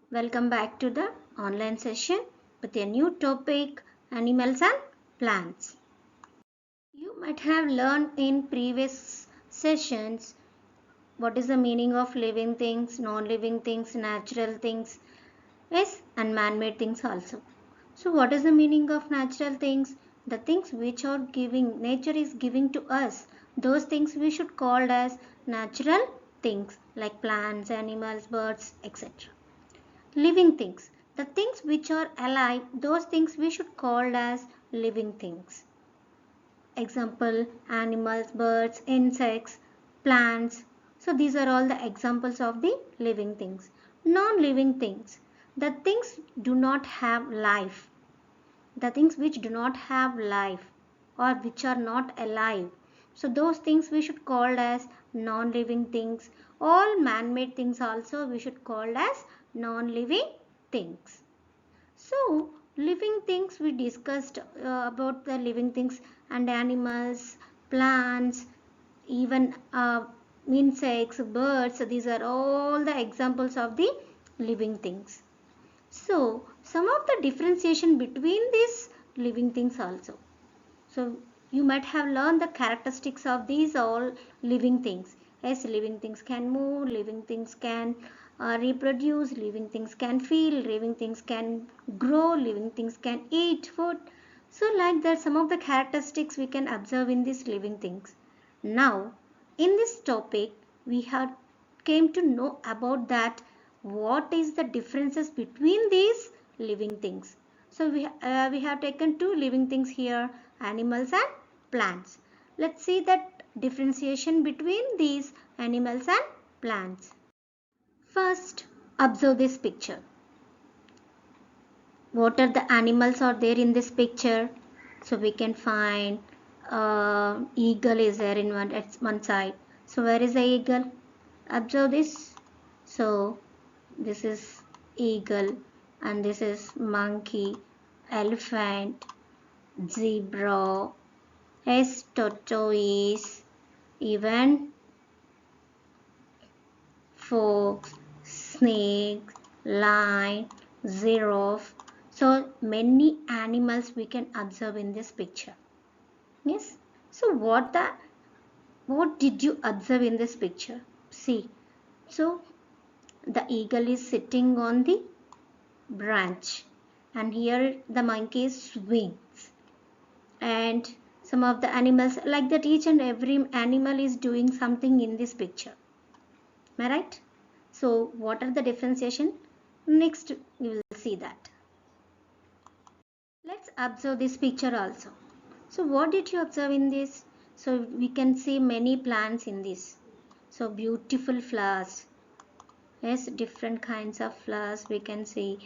Welcome back to the online session with a new topic, animals and plants. You might have learned in previous sessions what is the meaning of living things, non-living things, natural things, yes, and man-made things also. So what is the meaning of natural things? The things which are giving, nature is giving to us. Those things we should call as natural things like plants, animals, birds, etc. Living things. The things which are alive, those things we should call as living things. Example, animals, birds, insects, plants. So these are all the examples of the living things. Non-living things. The things do not have life. The things which do not have life or which are not alive. So those things we should call as non-living things. All man-made things also we should call as non-living things. So living things we discussed about the living things and animals, plants, even insects, birds. These are all the examples of the living things. So some of the differentiation between these living things also. So you might have learned the characteristics of these all living things. Yes, living things can move, living things can reproduce, living things can feel, living things can grow, living things can eat food. So like that some of the characteristics we can observe in these living things. Now in this topic we have came to know about that what is the differences between these living things. So we have taken two living things here, animals and plants. Let's see that differentiation between these animals and plants. First, observe this picture. What are the animals are there in this picture? So we can find eagle is there in one side. So where is the eagle? Observe this. So this is eagle and this is monkey, elephant, zebra, yes, tortoise, even fox, snake, lion, giraffe. So many animals we can observe in this picture. Yes. So what did you observe in this picture? See. So the eagle is sitting on the branch and here the monkey swings, and some of the animals like that, each and every animal is doing something in this picture. Am I right? So what are the differentiation? Next we will see that. Let's observe this picture also. So what did you observe in this? So we can see many plants in this. So beautiful flowers. Yes, different kinds of flowers we can see,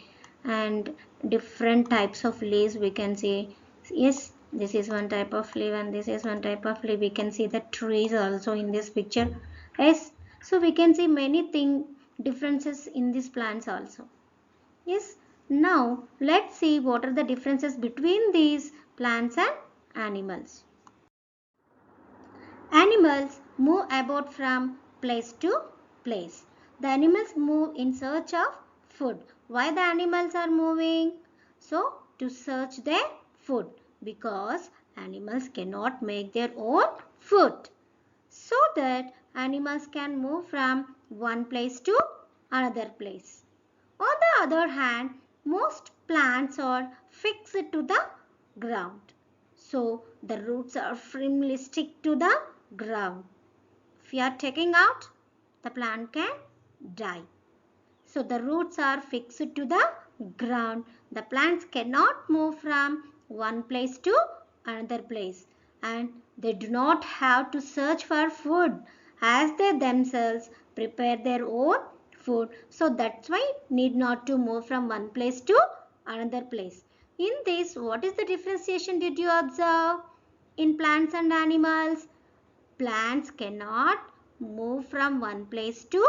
and different types of leaves we can see. Yes, this is one type of leaf and this is one type of leaf. We can see the trees also in this picture. Yes, so we can see many differences in these plants also. Yes, now let's see what are the differences between these plants and animals. Animals move about from place to place. The animals move in search of food. Why the animals are moving? So, to search their food, because animals cannot make their own food. So that animals can move from one place to another place. On the other hand, most plants are fixed to the ground. So the roots are firmly stick to the ground. If you are taking out, the plant can die. So the roots are fixed to the ground. The plants cannot move from one place to another place, and they do not have to search for food as they themselves prepare their own food. So that's why need not to move from one place to another place. In this, what is the differentiation did you observe in plants and animals? Plants cannot move from one place to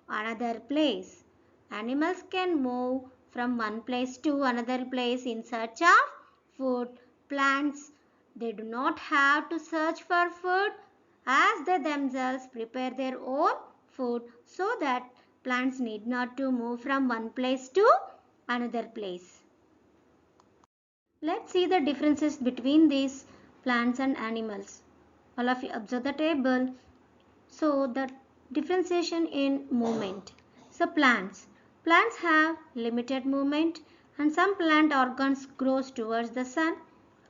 another place. Animals can move from one place to another place in search of food. Plants, they do not have to search for food as they themselves prepare their own food, so that Plants need not to move from one place to another place. Let's see the differences between these plants and animals. All of you observe the table. So the differentiation in movement. So plants. Plants have limited movement and some plant organs grows towards the sun.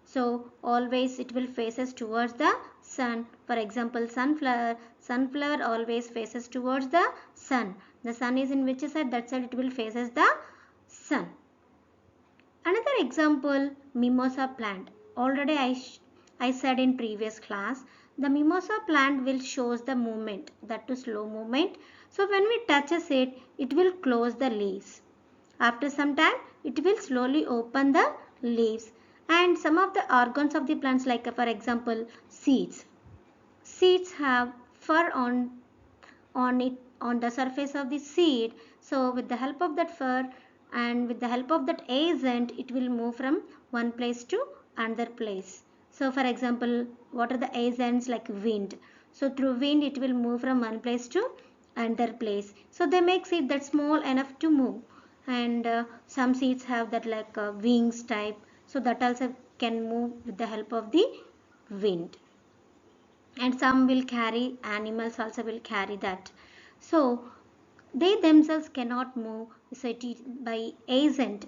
So always it will faces towards the sun. For example, sunflower. Sunflower always faces towards the sun. The sun is in which side? That side it will faces the sun. Another example, mimosa plant. Already I said in previous class, the mimosa plant will shows the movement, that to slow movement. So when we touches it, it will close the leaves. After some time, it will slowly open the leaves. And some of the organs of the plants, like for example, seeds. Seeds have fur on the surface of the seed. So with the help of that fur and with the help of that agent, it will move from one place to another place. So for example, what are the agents? Like wind. So through wind it will move from one place to another place. So they make seed that small enough to move. And some seeds have that like wings type. So that also can move with the help of the wind. And some will carry, animals also will carry that. So they themselves cannot move, so it is by agent.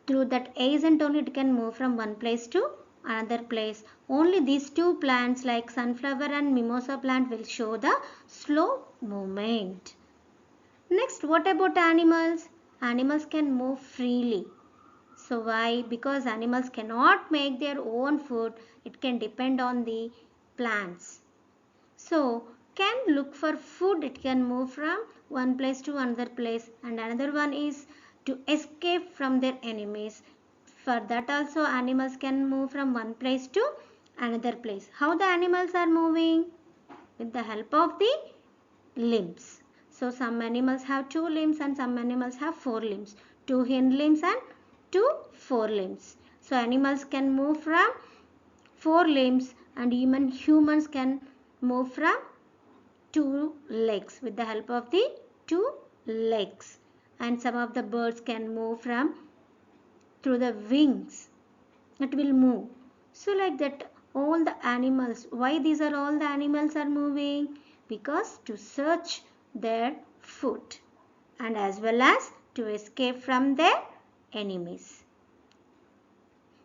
Through that agent only it can move from one place to another place. Only these two plants like sunflower and mimosa plant will show the slow movement. Next, what about animals? Animals can move freely. So why? Because animals cannot make their own food. It can depend on the plants. So can look for food, it can move from one place to another place, and another one is to escape from their enemies. For that also animals can move from one place to another place. How the animals are moving? With the help of the limbs. So some animals have two limbs and some animals have four limbs. Two hind limbs and two forelimbs. So animals can move from four limbs and even humans can move from two legs with the help of the two legs. And some of the birds can move from through the wings. It will move. So like that all the animals, why these are all the animals are moving? Because to search their food and as well as to escape from their enemies.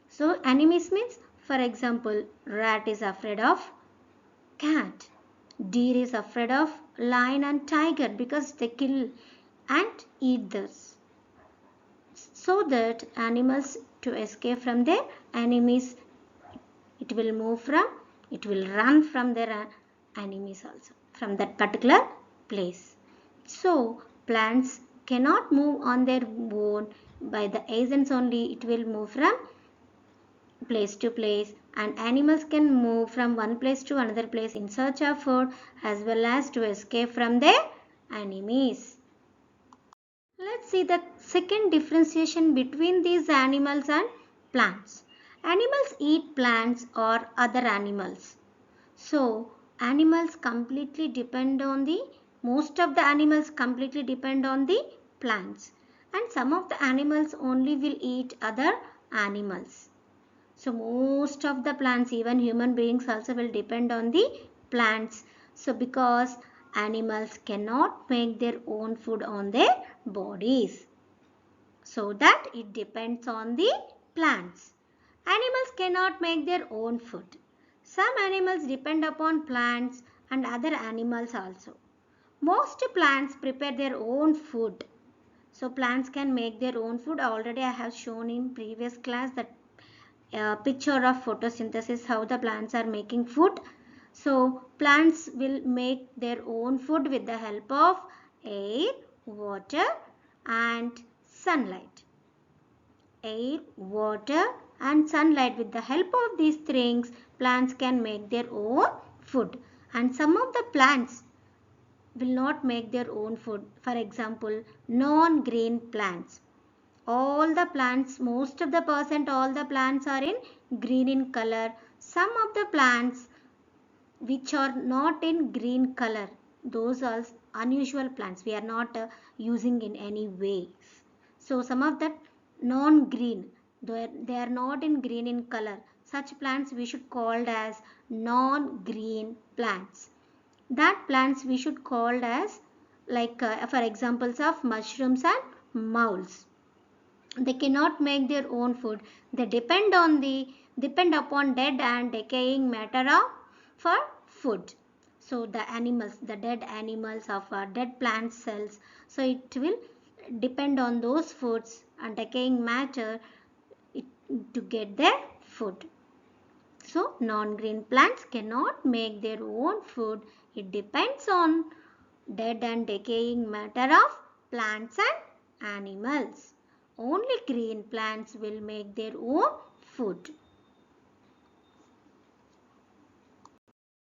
So enemies means, for example, rat is afraid of cat. Deer is afraid of lion and tiger because they kill and eat this. So that animals to escape from their enemies, it will run from their enemies also from that particular place. So plants cannot move on their own, by the agents only it will move from place to place, and animals can move from one place to another place in search of food as well as to escape from their enemies. Let's see the second differentiation between these animals and plants. Animals eat plants or other animals. So animals completely depend on the, most of the animals completely depend on the plants, and some of the animals only will eat other animals. So most of the plants, even human beings also will depend on the plants. So because animals cannot make their own food on their bodies, so that it depends on the plants. Animals cannot make their own food. Some animals depend upon plants and other animals also. Most plants prepare their own food. So plants can make their own food. Already I have shown in previous class that picture of photosynthesis, how the plants are making food. So plants will make their own food with the help of air, water and sunlight. Air, water and sunlight, with the help of these things plants can make their own food. And some of the plants will not make their own food. For example, non-green plants. All the plants, most of the percent, all the plants are in green in color. Some of the plants which are not in green color, those unusual plants we are not using in any way. So some of that non-green, they are not in green in color, such plants we should called as non-green plants. That plants we should called as like for examples of mushrooms and moles. They cannot make their own food. They depend upon dead and decaying matter for food. So the dead animals of dead plant cells, so it will depend on those foods and decaying matter it, to get their food. So non-green plants cannot make their own food. It depends on dead and decaying matter of plants and animals. Only green plants will make their own food.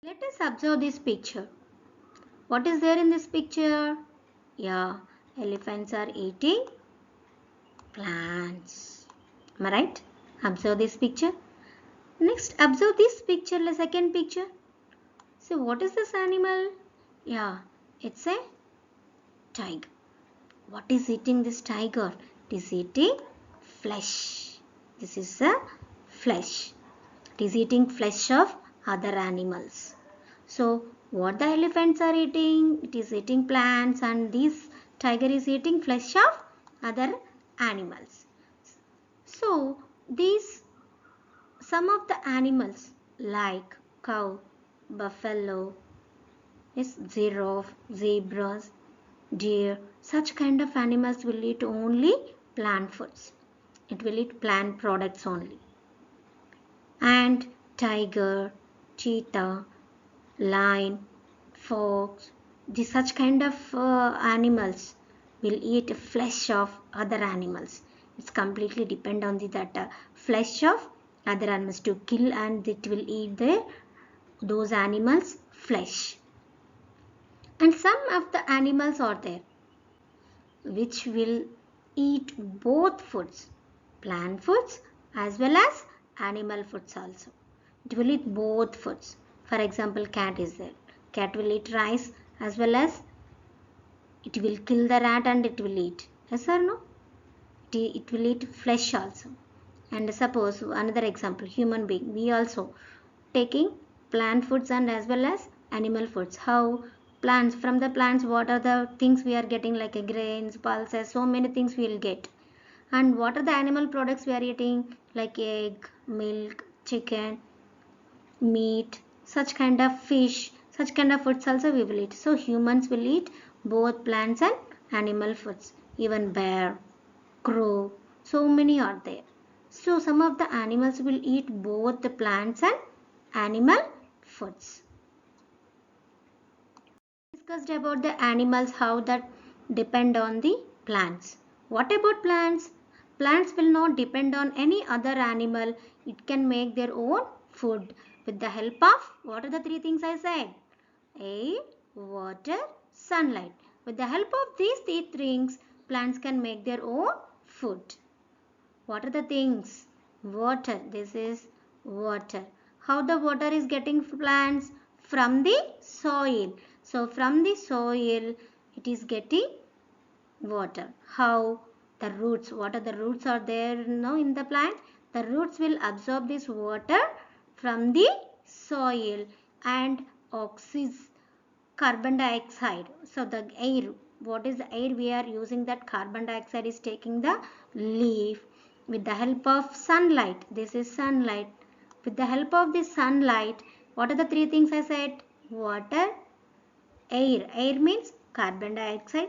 Let us observe this picture. What is there in this picture? Yeah, elephants are eating plants. Am I right? Observe this picture. Next, observe this picture, the second picture. So, what is this animal? Yeah, it's a tiger. What is eating this tiger? It is eating flesh. This is the flesh. It is eating flesh of other animals. So, what the elephants are eating? It is eating plants, and this tiger is eating flesh of other animals. So, these some of the animals like cow, buffalo, giraffe, zebras, deer, such kind of animals will eat only plant foods. It will eat plant products only. And tiger, cheetah, lion, fox, such kind of animals will eat flesh of other animals. It's completely depend on that flesh of other animals to kill, and it will eat those animals flesh. And some of the animals are there which will eat both foods, plant foods as well as animal foods also. It will eat both foods. For example, cat is there. Cat will eat rice as well as it will kill the rat and it will eat. Yes or no? It will eat flesh also. And suppose another example, human being. We also taking plant foods and as well as animal foods. How? Plants, from the plants what are the things we are getting, like grains, pulses, so many things we will get. And what are the animal products we are eating, like egg, milk, chicken, meat, such kind of fish, such kind of foods also we will eat. So humans will eat both plants and animal foods. Even bear, crow, so many are there. So some of the animals will eat both the plants and animal foods. Discussed about the animals, how that depend on the plants. What about plants? Plants will not depend on any other animal. It can make their own food with the help of, what are the three things I said? Air, water, sunlight. With the help of these three things, plants can make their own food. What are the things? Water. This is water. How the water is getting plants? From the soil. So from the soil it is getting water. How? The roots. What are the roots are there now in the plant? The roots will absorb this water from the soil and carbon dioxide. So the air, what is the air we are using, that carbon dioxide is taking the leaf with the help of sunlight. This is sunlight. With the help of the sunlight, what are the three things I said? Water, air. Air means carbon dioxide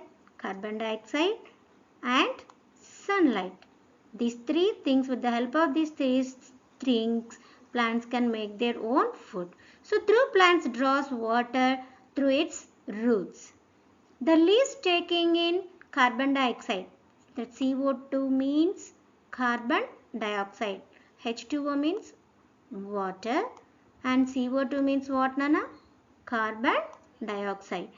and sunlight. These three things, with the help of these three things, plants can make their own food. So through plants draws water through its roots. The leaves taking in carbon dioxide. That CO2 means carbon dioxide. H2O means water and CO2 means what, Nana? Carbon dioxide.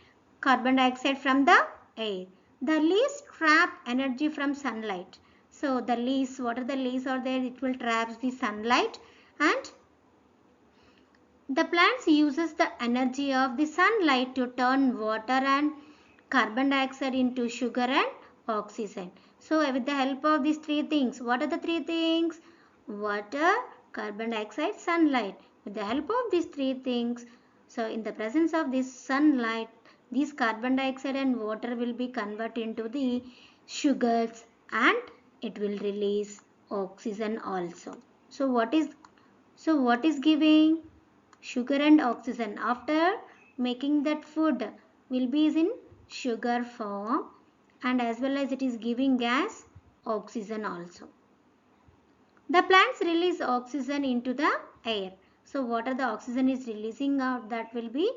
Carbon dioxide from the air. The leaves trap energy from sunlight. So the leaves, what are the leaves are there? It will trap the sunlight, and the plants uses the energy of the sunlight to turn water and carbon dioxide into sugar and oxygen. So with the help of these three things, what are the three things? Water, carbon dioxide, sunlight. With the help of these three things, so in the presence of this sunlight, these carbon dioxide and water will be converted into the sugars and it will release oxygen also. So what is giving sugar and oxygen? After making that food will be in sugar form, and as well as it is giving gas oxygen also. The plants release oxygen into the air. So what are the oxygen is releasing out? That will be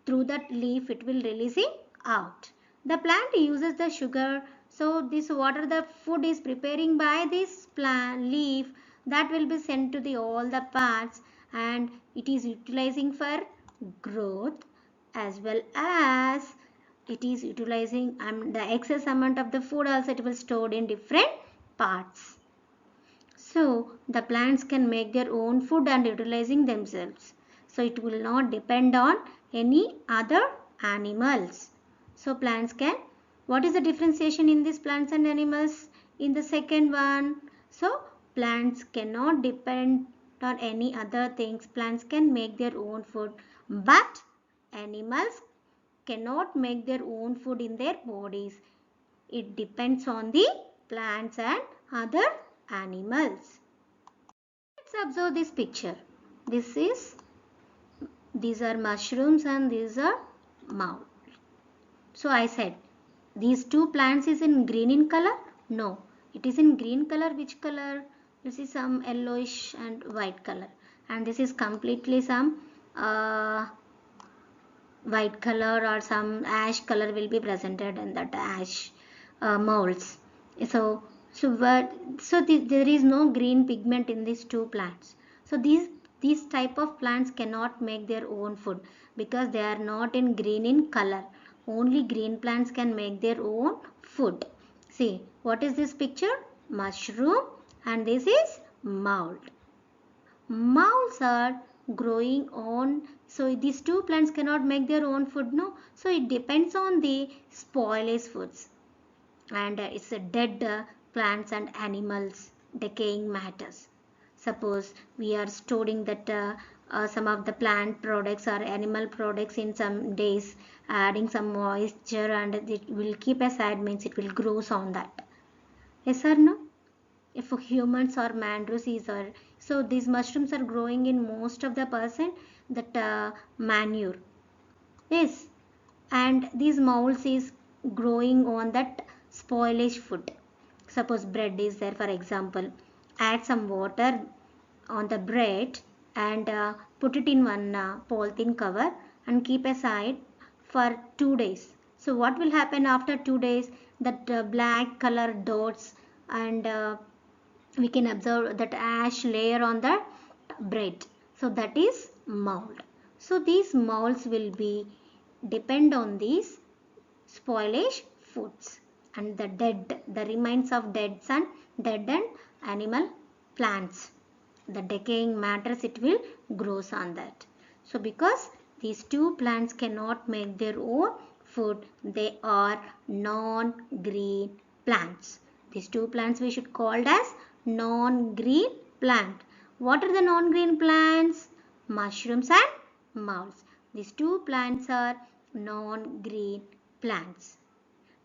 through that leaf, it will releasing out. The plant uses the sugar. So this water, the food is preparing by this plant leaf, that will be sent to the all the parts, and it is utilizing for growth, as well as it is utilizing the excess amount of the food also it will stored in different parts. So the plants can make their own food and utilizing themselves. So it will not depend on any other animals. So plants can, what is the differentiation in these plants and animals in the second one? So plants cannot depend on any other things. Plants can make their own food, but animals cannot make their own food in their bodies. It depends on the plants and other animals. Let's observe this picture. These are mushrooms and these are mould. So I said these two plants is in green in color. No, it is in green color. Which color? This is some yellowish and white color, and this is completely some white color or some ash color will be presented in that ash molds. There is no green pigment in these two plants. So these type of plants cannot make their own food because they are not in green in color. Only green plants can make their own food. See, what is this picture? Mushroom, and this is mold. Molds are growing on, so these two plants cannot make their own food, no. So it depends on the spoilage foods, and it's a dead plants and animals, decaying matters. Suppose we are storing that some of the plant products or animal products in some days, adding some moisture, and it will keep aside, means it will grow on that. Yes or no? If humans or mangroves or so, these mushrooms are growing in most of the percent that manure. Yes, and these molds is growing on that spoilage food. Suppose bread is there, for example, add some water on the bread and put it in one polythene cover and keep aside for 2 days. So what will happen after 2 days? That black color dots, and we can observe that ash layer on the bread. So that is mold. So these molds will be depend on these spoilage foods and the remains of dead and animal plants. The decaying matters, it will grows on that. So because these two plants cannot make their own food, they are non-green plants. These two plants we should call as non-green plant. What are the non-green plants? Mushrooms and molds. These two plants are non-green plants.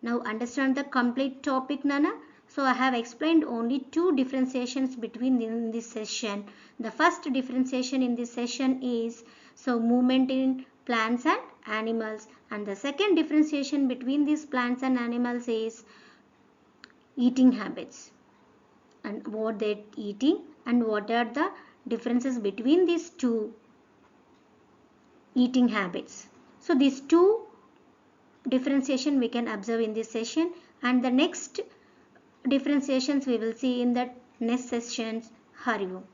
Now understand the complete topic, Nana. So I have explained only two differentiations between in this session. The first differentiation in this session is movement in plants and animals, and the second differentiation between these plants and animals is eating habits and what they're eating and what are the differences between these two eating habits. So these two differentiation we can observe in this session, and the next differentiations we will see in the next sessions. Hari Om.